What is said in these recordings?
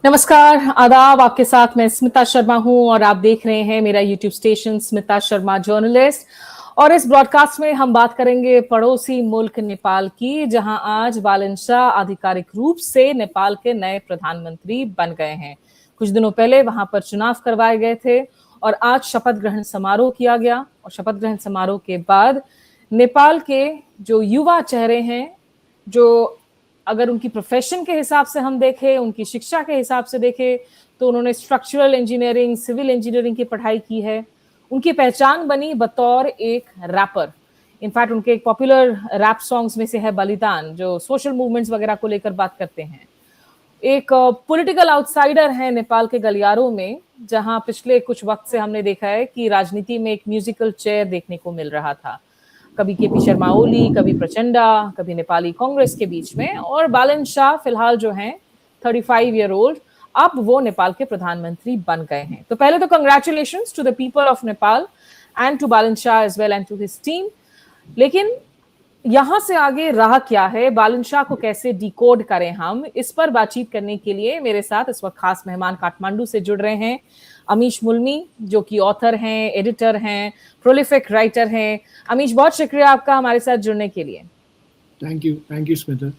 नमस्कार, आदाब। आपके साथ मैं स्मिता शर्मा हूं और आप देख रहे हैं मेरा YouTube station Smita Sharma journalist. और इस ब्रॉडकास्ट में हम बात करेंगे पड़ोसी मुल्क नेपाल की, जहां आज बालन शाह आधिकारिक रूप से नेपाल के नए प्रधानमंत्री बन गए हैं। कुछ दिनों पहले वहां पर चुनाव करवाए गए थे और आज शपथ ग्रहण समारोह किया गया। और शपथ ग्रहण समारोह के बाद नेपाल के जो युवा चेहरे हैं, जो अगर उनकी प्रोफेशन के हिसाब से हम देखें, उनकी शिक्षा के हिसाब से देखें, तो उन्होंने स्ट्रक्चरल इंजीनियरिंग, सिविल इंजीनियरिंग की पढ़ाई की है। उनकी पहचान बनी बतौर एक रैपर। इनफैक्ट उनके एक पॉपुलर रैप सॉन्ग्स में से है बलिदान, जो सोशल मूवमेंट्स वगैरह को लेकर बात करते हैं। एक पॉलिटिकल आउटसाइडर है नेपाल के गलियारों में, जहां पिछले कुछ वक्त से हमने देखा है कि राजनीति में एक म्यूजिकल चेयर देखने को मिल रहा था। कभी केपी शर्मा ओली, कभी प्रचंडा, कभी नेपाली कांग्रेस के बीच में। और बालन शाह फिलहाल जो हैं 35 ईयर ओल्ड, अब वो नेपाल के प्रधानमंत्री बन गए हैं। तो पहले तो congratulations to the people of Nepal and to Balen Shah as well and to his team. लेकिन यहां से आगे राह क्या है, बालन शाह को कैसे डिकोड करें हम, इस पर बातचीत करने के लिए मेरे साथ इस वक्त खास मेहमान काठमांडू से जुड़ रहे हैं अमीश मुल्मी, जो कि ऑथर हैं, एडिटर हैं, प्रोलिफिक राइटर हैं। अमीश, बहुत शुक्रिया आपका हमारे साथ जुड़ने के लिए। Thank you Smita.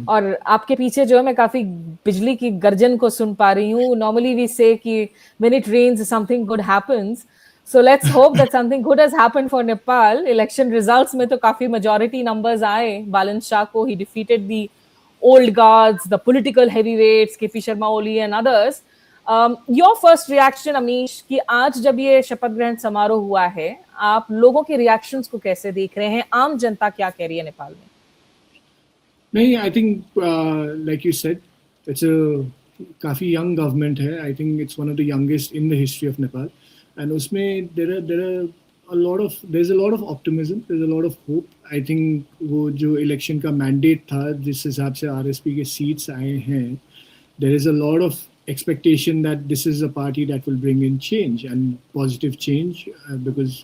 और आपके पीछे जो है मैं काफी बिजली की गर्जन को सुन पा रही हूँ। नॉर्मली वी से कि when it rains something good happens, so let's hope that something good has happened for Nepal. Election results में तो काफी मेजॉरिटी नंबर्स आए बालन शाह को। He defeated the old guards, the political heavyweights, KP Sharma Oli and others. Your first reaction Amish, कि आज जब ये शपथ ग्रहण समारोह हुआ है, आप लोगों के रिएक्शंस को कैसे देख रहे हैं? आम जनता क्या कह रही है नेपाल में? नहीं, I think like you said, it's a काफी यंग गवर्नमेंट है। I think it's one of the youngest in the history of Nepal. And उसमें there a lot of optimism, there is a lot of hope. I think वो जो election का mandate था, जिस हिसाब से आरएसपी के सीट्स आए हैं, there is a lot of expectation that this is a party that will bring in change and positive change, because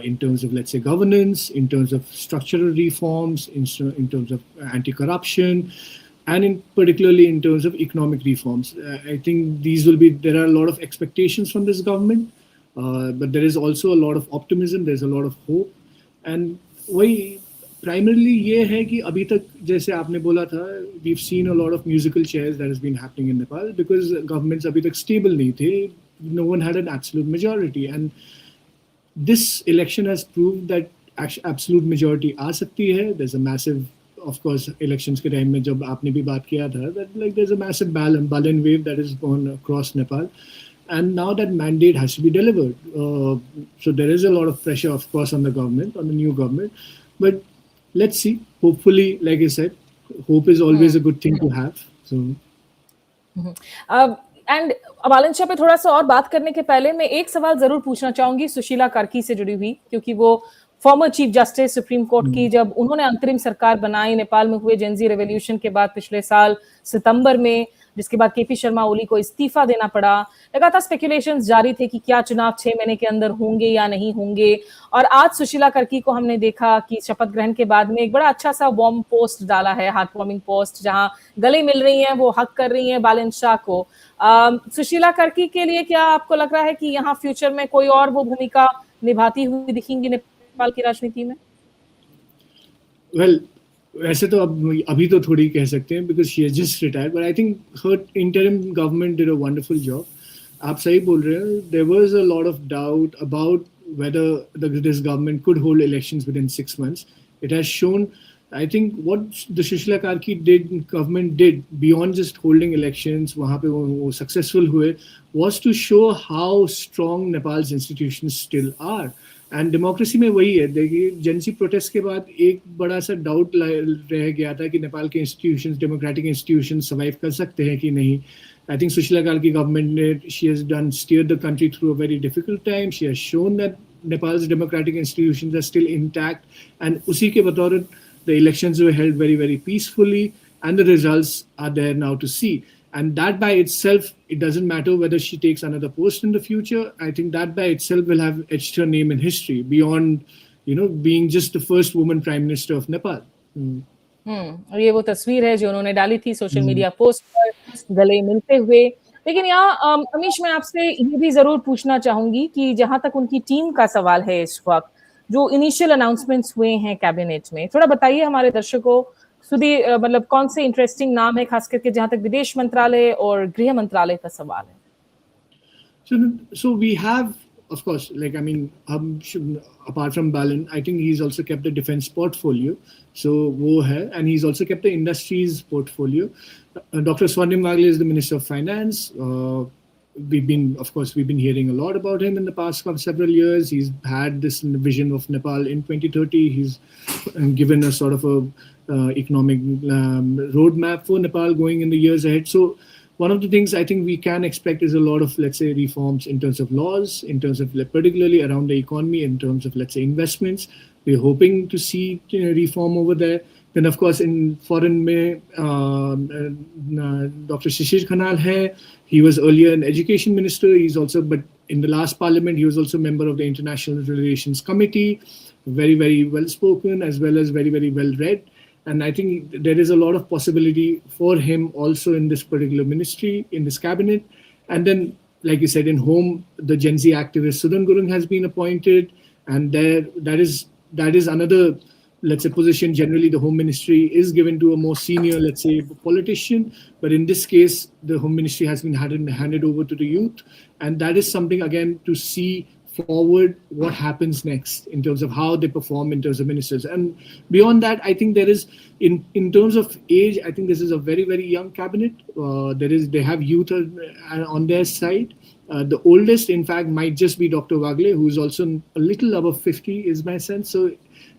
in terms of, let's say, governance, in terms of structural reforms, in terms of anti-corruption, and in particularly in terms of economic reforms. I think there are a lot of expectations from this government, but there is also a lot of optimism, there's a lot of hope. And वही primarily ये है कि अभी तक, जैसे आपने बोला था, we've seen a lot of musical chairs that has been happening in Nepal because governments अभी तक stable नहीं थे. No one had an absolute majority, and this election has proved that absolute majority आ सकती है. There's a massive, of course, elections के time में जब आपने भी बात किया था, that like there's a massive Balan wave that has gone across Nepal. And now that mandate has to be delivered. So there is a lot of pressure, of course, on the government, on the new government. But let's see. Hopefully, like I said, hope is always a good thing to have. So, and Balen Shah पे थोड़ा सा और बात करने के पहले मैं एक सवाल जरूर पूछना चाहूंगी सुशीला कार्की से जुड़ी हुई, क्योंकि वो former chief justice supreme court की, जब उन्होंने अंतरिम सरकार बनाई नेपाल में हुए जेनजी रेवोल्यूशन के बाद पिछले साल सितंबर में, जिसके बाद केपी शर्मा ओली को इस्तीफा देना पड़ा, लगातार स्पेकुलेशंस जारी थे कि क्या चुनाव 6 महीने के अंदर होंगे या नहीं होंगे। और आज सुशीला कार्की को हमने देखा कि शपथ ग्रहण के बाद में एक बड़ा अच्छा सा वार्म पोस्ट डाला है, हार्ट वार्मिंग पोस्ट, जहां गले मिल रही हैं, वो हक कर रही हैं बालन शाह को। सुशीला कार्की के लिए क्या आपको लग रहा है कि यहाँ फ्यूचर में कोई और वो भूमिका निभाती हुई दिखेंगी नेपाल की राजनीति में? Well, वैसे तो अभी तो थोड़ी कह सकते हैं because she has just retired, but I think her interim government did a wonderful job. आप सही बोल रहे हैं. There was a lot of doubt about whether this government could hold elections within 6 months. It has shown, I think, what the Sushila Karki government did beyond just holding elections, वहाँ पे वो successful हुए, was to show how strong Nepal's institutions still are. And democracy में वही है. देखिए, Jency protest के बाद एक बड़ा सा डाउट रह गया था कि नेपाल के इंस्टीट्यूशंस, डेमोक्रेटिक इंस्टीट्यूशंस सर्वाइव कर सकते हैं कि नहीं. I think Sushila Karki government ने, she has done steer the country through a very difficult time. She has shown that Nepal's democratic institutions are still intact, and उसी के बतौर the elections were held very very peacefully, and the results are there now to see. And that by itself, it doesn't matter whether she takes another post in the future. I think that by itself will have etched her name in history beyond, being just the first woman prime minister of Nepal. और ये वो तस्वीर है जो उन्होंने डाली थी social media post पर गले मिलते हुए। लेकिन यहाँ अमीश, मैं आपसे ये भी जरूर पूछना चाहूंगी कि जहां तक उनकी टीम का सवाल है, इस वक्त जो इनिशियल अनाउंसमेंट्स हुए हैं कैबिनेट में, थोड़ा बताइए हमारे दर्शकों। सुधी, मतलब कौन से इंटरेस्टिंग नाम है, खास करके जहां तक विदेश मंत्रालय और गृह मंत्रालय का सवाल है? So we have, of course, like I mean, apart from Balan, I think he's also kept the defense portfolio. So wo hai, and he's also kept the industries portfolio. Dr. Swarnim Wagle is the Minister of Finance. We've been hearing a lot about him in the past several years. He's had this vision of Nepal in 2030. He's given a sort of a economic roadmap for Nepal going in the years ahead. So one of the things I think we can expect is a lot of, let's say, reforms in terms of laws, in terms of particularly around the economy, in terms of, let's say, investments. We're hoping to see reform over there. Then, of course, in foreign, Dr. Shishir Khanal hai. He was earlier an education minister. He's also, but in the last parliament, he was also a member of the International Relations Committee. Very, very well spoken, as well as very, very well read. And I think there is a lot of possibility for him also in this particular ministry, in this cabinet. And then, like you said, in home, the Gen Z activist Sudan Gurung has been appointed. And that is another, let's say, position. Generally, the home ministry is given to a more senior, let's say, politician. But in this case, the home ministry has been handed over to the youth. And that is something, again, to see forward what happens next in terms of how they perform in terms of ministers. And beyond that, I think there is, in terms of age, I think this is a very, very young cabinet. They have youth on their side. The oldest, in fact, might just be Dr. Wagle, who's also a little above 50, is my sense. So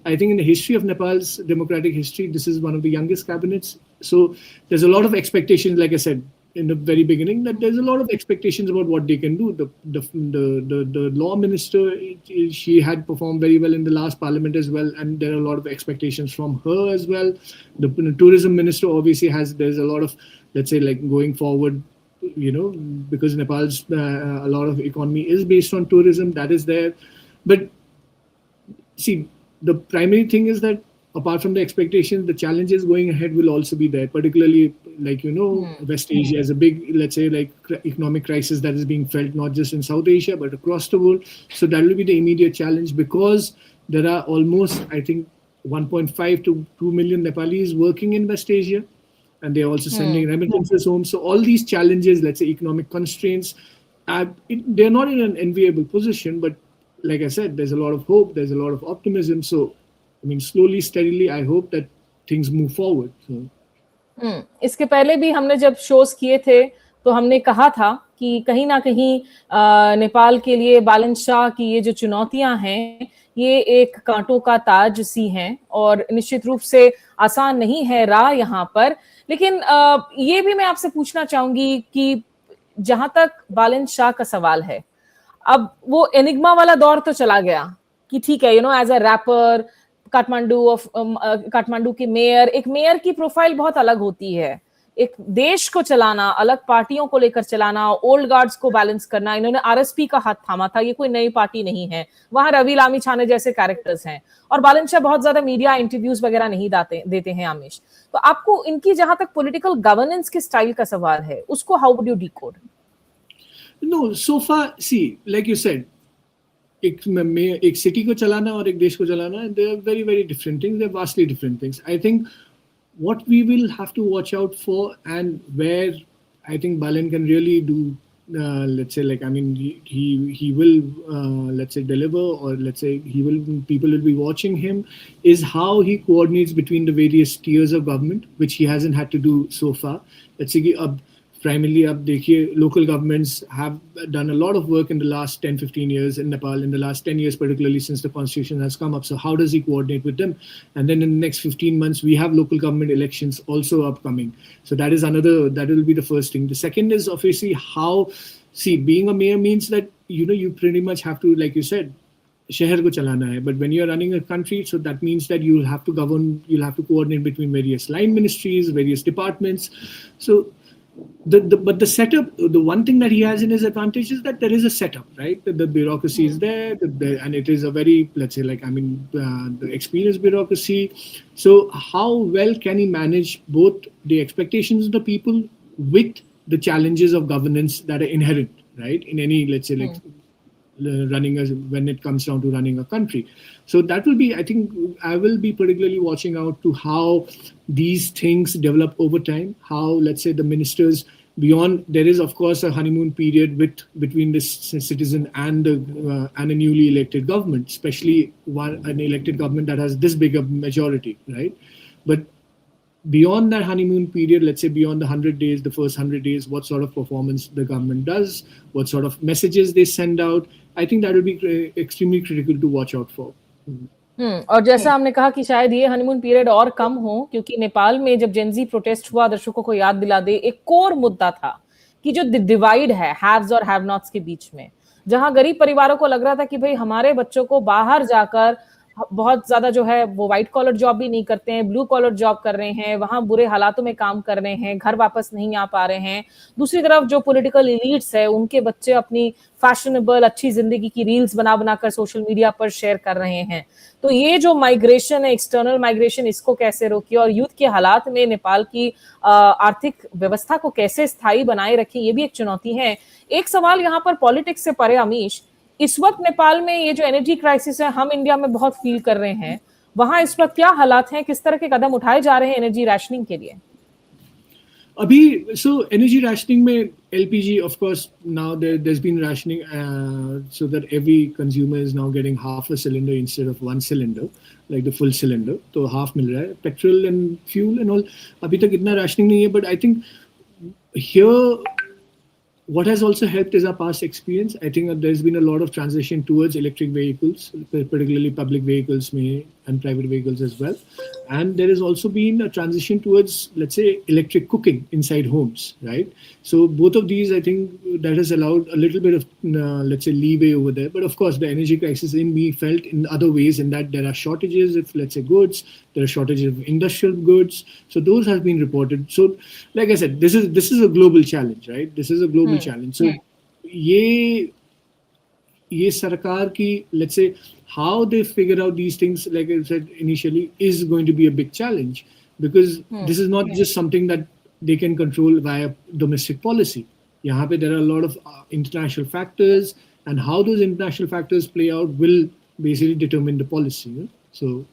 I think in the history of Nepal's democratic history, this is one of the youngest cabinets. So there's a lot of expectations, like I said in the very beginning, that there's a lot of expectations about what they can do. The law minister, she had performed very well in the last parliament as well, and there are a lot of expectations from her as well. The tourism minister obviously there's a lot of, let's say, like going forward, because Nepal's a lot of economy is based on tourism, that is there. But see, the primary thing is that apart from the expectations, the challenges going ahead will also be there, particularly, like, West Asia is a big, let's say, like economic crisis that is being felt not just in South Asia, but across the world. So that will be the immediate challenge, because there are almost, I think, 1.5 to 2 million Nepalis working in West Asia, and they're also sending remittances home. So all these challenges, let's say economic constraints, they're not in an enviable position, but like I said, there's a lot of hope, there's a lot of optimism. So I mean, slowly, steadily, I hope that things move forward. So. इसके पहले भी हमने जब shows किए थे तो हमने कहा था कि कहीं ना कहीं नेपाल के लिए बालन शाह की ये जो चुनौतियां हैं, ये एक कांटों का ताज सी हैं, और निश्चित रूप से आसान नहीं है राह यहाँ पर। लेकिन ये भी मैं आपसे पूछना चाहूंगी कि जहां तक बालन शाह का सवाल है, अब वो एनिग्मा वाला दौर तो चला गया कि ठीक है, एज अ रैपर, काठमांडू के मेयर, एक मेयर की प्रोफाइल बहुत अलग होती है। एक देश को चलाना, अलग पार्टियों को लेकर चलाना, ओल्ड गार्ड्स को बैलेंस करना, इन्होंने आरएसपी का हाथ थामा था, ये कोई नई पार्टी नहीं है। वहां रवि लामी छाने जैसे कैरेक्टर्स हैं, और बालन शाह बहुत ज्यादा मीडिया इंटरव्यूज वगैरह नहीं देते हैं आमिश। तो आपको इनकी जहां तक पॉलिटिकल गवर्नेंस के स्टाइल का सवाल है, उसको how would you decode? No, so far, see, like you said, एक सिटी को चलाना और एक देश को चलाना, they are very, very different things. They're vastly different things. I think what we will have to watch out for, and where I think Balan can really do, let's say, like, I mean, he will, let's say, deliver, or let's say people will be watching him, is how he coordinates between the various tiers of government, which he hasn't had to do so far. Let's say, primarily, local governments have done a lot of work in the last 10-15 years in Nepal, in the last 10 years, particularly since the constitution has come up. So how does he coordinate with them? And then in the next 15 months, we have local government elections also upcoming. So that will be the first thing. The second is obviously being a mayor means that, you pretty much have to, like you said, शहर को चलाना है. But when you're running a country, so that means that you'll have to coordinate between various line ministries, various departments. So but the setup, the one thing that he has in his advantage is that there is a setup, right? The bureaucracy is there, and it is a very, let's say, like, I mean, the experienced bureaucracy. So how well can he manage both the expectations of the people with the challenges of governance that are inherent, right, in any, let's say, like, running when it comes down to running a country. So that will be, I think, I will be particularly watching out to how these things develop over time, how, let's say, the ministers, beyond, there is of course a honeymoon period between the citizen and a newly elected government, especially an elected government that has this big a majority, right? But beyond that honeymoon period, let's say beyond the 100 days, the first 100 days, what sort of performance the government does, what sort of messages they send out, I think that will be extremely critical to watch out for. और जैसा हमने कहा कि शायद ये honeymoon period और कम हो, क्योंकि नेपाल में जब जेनजी प्रोटेस्ट हुआ, दर्शकों को याद दिला दे, एक कोर मुद्दा था कि जो डिवाइड है हैव्स और हैव नॉट्स के बीच में, जहां गरीब परिवारों को लग रहा था कि भाई हमारे बच्चों को बाहर जाकर बहुत ज्यादा जो है वो व्हाइट कॉलर जॉब भी नहीं करते हैं, ब्लू कॉलर जॉब कर रहे हैं, वहां बुरे हालातों में काम कर रहे हैं, घर वापस नहीं आ पा रहे हैं। दूसरी तरफ जो पॉलिटिकल एलीट्स है, उनके बच्चे अपनी फैशनेबल अच्छी जिंदगी की रील्स बना बनाकर सोशल मीडिया पर शेयर कर रहे हैं। तो ये जो माइग्रेशन है, एक्सटर्नल माइग्रेशन, इसको कैसे रोकिए और युद्ध के हालात में नेपाल की आर्थिक व्यवस्था को कैसे स्थायी बनाए रखें, ये भी एक चुनौती है। एक सवाल यहाँ पर पॉलिटिक्स से परे अमीश, इस वक्त नेपाल में ये जो एनर्जी क्राइसिस है, हम इंडिया में बहुत फील कर रहे हैं, वहां इस वक्त क्या हालात हैं, किस तरह के कदम उठाए जा रहे हैं एनर्जी राशनिंग के लिए? अभी so energy rationing में LPG, of course, now there's been rationing so that every consumer is now getting half a cylinder instead of one cylinder, like the full cylinder, तो half मिल रहा है. Petrol and fuel and all, अभी तक इतना rationing नहीं है, but I think here what has also helped is our past experience. I think that there's been a lot of transition towards electric vehicles, particularly public vehicles and private vehicles as well. And there has also been a transition towards, let's say, electric cooking inside homes, right? So both of these, I think that has allowed a little bit of, let's say, leeway over there. But of course, the energy crisis in me felt in other ways, in that there are shortages of, let's say, goods, there are shortages of industrial goods. So those have been reported. So like I said, this is a global challenge, right? This is a global challenge. So ये सरकार की, let's say, how they figure out these things, like I said initially, is going to be a big challenge, because this is not just something that they can control via domestic policy. यहाँ पे there are a lot of international factors, and how those international factors play out will basically determine the policy. So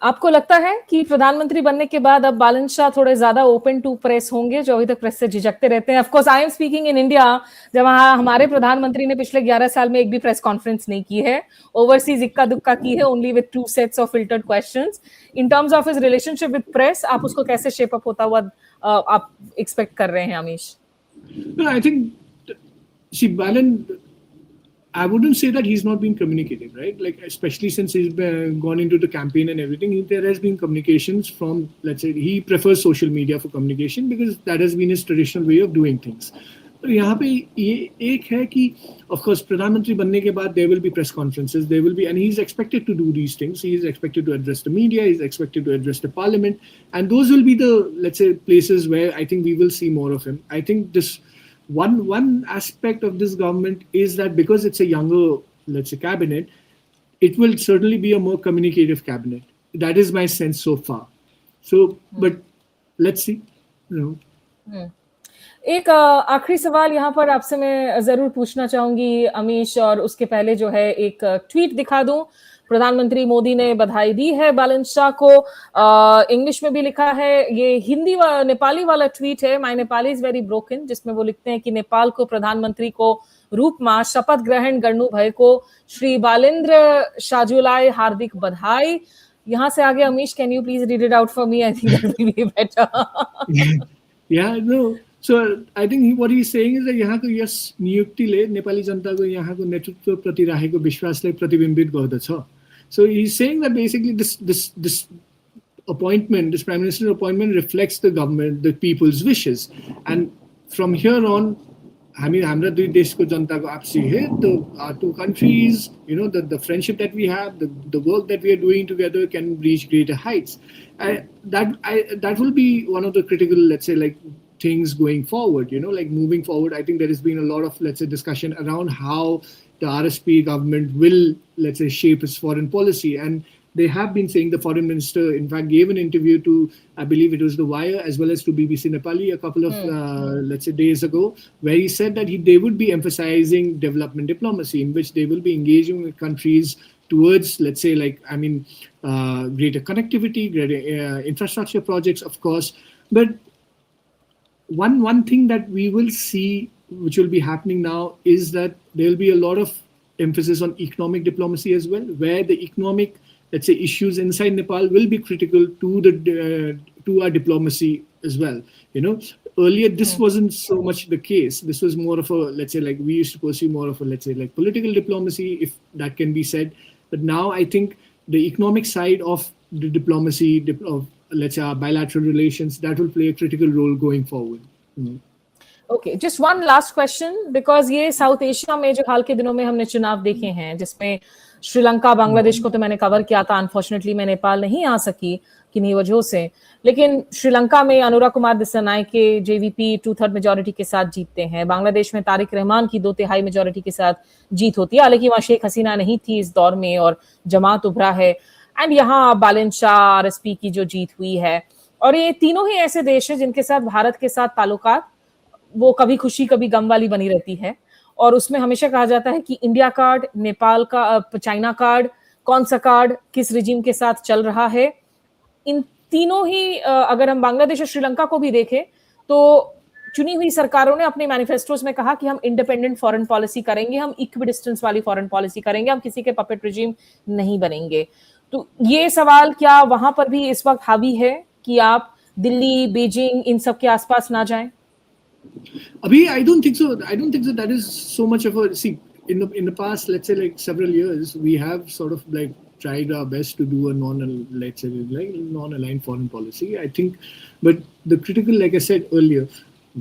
आपको लगता है कि प्रधानमंत्री बनने के बाद अब बालन शाह थोड़े ज्यादा ओपन टू प्रेस होंगे, जो अभी तक प्रेस से झिझकते रहते हैं? Of course I am speaking in India, जहां हमारे प्रधानमंत्री ने पिछले 11 साल में एक भी प्रेस कॉन्फ्रेंस नहीं की है, ओवरसीज इक्का दुक्का की है, only with 2 sets of filtered questions. In terms of his relationship with press, आप उसको कैसे शेप अप होता हुआ आप एक्सपेक्ट कर रहे हैं Amish? I think, see, Balan, I wouldn't say that he's not been communicative, right? Like, especially since he's gone into the campaign and everything, there has been communications from, let's say, he prefers social media for communication because that has been his traditional way of doing things. तो यहाँ पे ये एक है कि, of course, प्रधानमंत्री बनने के बाद there will be press conferences, there will be, and he's expected to do these things. He is expected to address the media, he's expected to address the parliament, and those will be the, let's say, places where I think we will see more of him. I think this one aspect of this government is that because it's a younger, let's say, cabinet, it will certainly be a more communicative cabinet. That is my sense so far. So, but let's see, you know. एक आखिरी सवाल यहाँ पर आपसे मैं जरूर पूछना चाहूंगी अमीश, और उसके पहले जो है एक ट्वीट दिखा दूं। प्रधानमंत्री मोदी ने बधाई दी है बालन शाह को, इंग्लिश में भी लिखा है, ये हिंदी नेपाली वाला ट्वीट है, my Nepali is very broken, जिसमें वो लिखते हैं कि नेपाल को प्रधानमंत्री को रूपमा शपथ ग्रहण गर्नु भएको श्री बालेन्द्र शाहजुलाई हार्दिक बधाई। यहाँ से आगे Amish, can you please read it out for me? I think that will be better. Yeah, no. So I think what he's saying is that यहाँ को यस नियुक्तिले नेपाली जनताको यहाँको नेतृत्व प्रति राखेको विश्वासलाई प्रतिबिम्बित गर्दछ. So he's saying that basically this appointment, this prime minister appointment, reflects the government, the people's wishes, and from here on, हामी हाम्रा दुई देशको जनताको आपसी हित, our two countries, you know, the friendship that we have, the work that we are doing together can reach greater heights. That will be one of the critical, let's say, like, things going forward. Like moving forward, I think there has been a lot of, let's say, discussion around how the RSP government will, let's say, shape its foreign policy. And they have been saying, the foreign minister, in fact, gave an interview to, I believe it was The Wire, as well as to BBC Nepali a couple of, let's say, days ago, where he said that they would be emphasizing development diplomacy, in which they will be engaging with countries towards, let's say, greater connectivity, greater infrastructure projects, of course. But one thing that we will see, which will be happening now, is that there will be a lot of emphasis on economic diplomacy as well, where the economic, let's say, issues inside Nepal will be critical to our diplomacy as well. Earlier this wasn't so much the case. This was more of a, let's say, we used to pursue more of a, let's say, political diplomacy, if that can be said. But now I think the economic side of the diplomacy of, let's say, our bilateral relations, that will play a critical role going forward. Okay, just one last question, because ये south Asia में जो हाल के दिनों में हमने चुनाव देखे हैं, जिसमें श्रीलंका, बांग्लादेश को तो मैंने कवर किया था, अनफॉर्चुनेटली मैं नेपाल नहीं आ सकी किन्हीं वजहों से, लेकिन श्रीलंका में अनुराग कुमार दिसानायके जेवीपी 2/3 मेजोरिटी के साथ जीतते हैं। बांग्लादेश में तारिक रहमान की 2/3 मेजोरिटी के साथ जीत होती है, हालांकि वहां शेख हसीना नहीं थी इस दौर में और जमात उभरा है। एंड यहाँ बालन शाह, आरएसपी की जो जीत हुई है, और ये तीनों ही ऐसे देश हैं जिनके साथ भारत के साथ ताल्लुकात वो कभी खुशी कभी गम वाली बनी रहती है, और उसमें हमेशा कहा जाता है कि इंडिया कार्ड, नेपाल का, चाइना कार्ड, कौन सा कार्ड किस रिजीम के साथ चल रहा है। इन तीनों ही अगर हम बांग्लादेश और श्रीलंका को भी देखें तो चुनी हुई सरकारों ने अपने मैनिफेस्टोस में कहा कि हम इंडिपेंडेंट फॉरेन पॉलिसी करेंगे, हम इक्विडिस्टेंस वाली फॉरेन पॉलिसी करेंगे, हम किसी के पपेट रिजीम नहीं बनेंगे। तो ये सवाल क्या वहां पर भी इस वक्त हावी है कि आप दिल्ली, बीजिंग इन सब के आसपास ना जाएं? Abhi, I don't think so. I don't think that is so much of a, see, in the past, let's say, several years, we have sort of tried our best to do a non-aligned foreign policy, I think. But the critical, like I said earlier,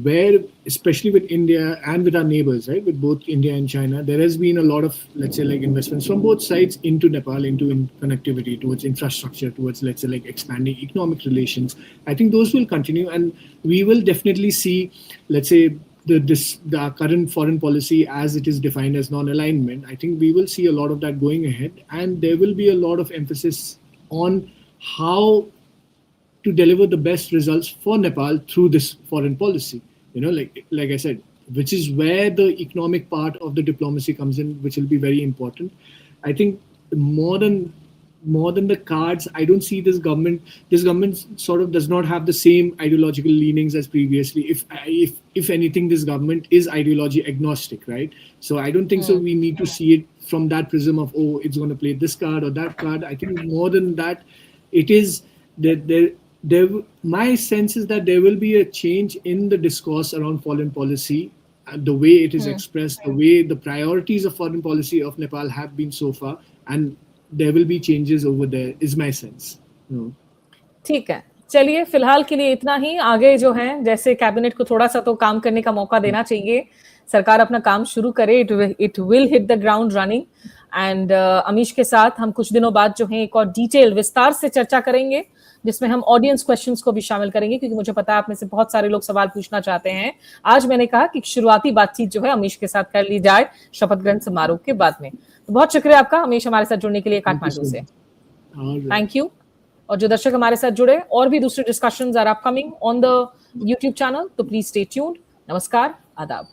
where, especially with India and with our neighbors, right, with both India and China, there has been a lot of, let's say, investments from both sides into Nepal, into connectivity, towards infrastructure, towards, let's say, expanding economic relations. I think those will continue, and we will definitely see, let's say, the current foreign policy as it is defined as non-alignment. I think we will see a lot of that going ahead, and there will be a lot of emphasis on how to deliver the best results for Nepal through this foreign policy. Like I said, which is where the economic part of the diplomacy comes in, which will be very important. I think more than the cards, I don't see this government sort of does not have the same ideological leanings as previously. If anything, this government is ideology agnostic, right? So I don't think so we need to see it from that prism of, oh, it's going to play this card or that card. I think more than that, it is that my sense is that there will be a change in the discourse around foreign policy, the way it is expressed, the way the priorities of foreign policy of Nepal have been so far, and there will be changes over there, is my sense. ठीक है, चलिए फिलहाल के लिए इतना ही। आगे जो है, जैसे कैबिनेट को थोड़ा सा तो काम करने का मौका देना चाहिए, सरकार अपना काम शुरू करे, it will hit the ground running. And Amish के साथ हम कुछ दिनों बाद जो है एक और डिटेल विस्तार से चर्चा करेंगे, जिसमें हम ऑडियंस क्वेश्चंस को भी शामिल करेंगे, क्योंकि मुझे पता है आप में से बहुत सारे लोग सवाल पूछना चाहते हैं। आज मैंने कहा कि शुरुआती बातचीत जो है अमीश के साथ कर ली जाए शपथ ग्रहण समारोह के बाद में। तो बहुत शुक्रिया आपका अमीश हमारे साथ जुड़ने के लिए काठमांडू से। Thank you. और जो दर्शक हमारे साथ जुड़े, और भी दूसरे discussions are upcoming on the YouTube channel, तो प्लीज स्टे ट्यून्ड। नमस्कार, आदाब।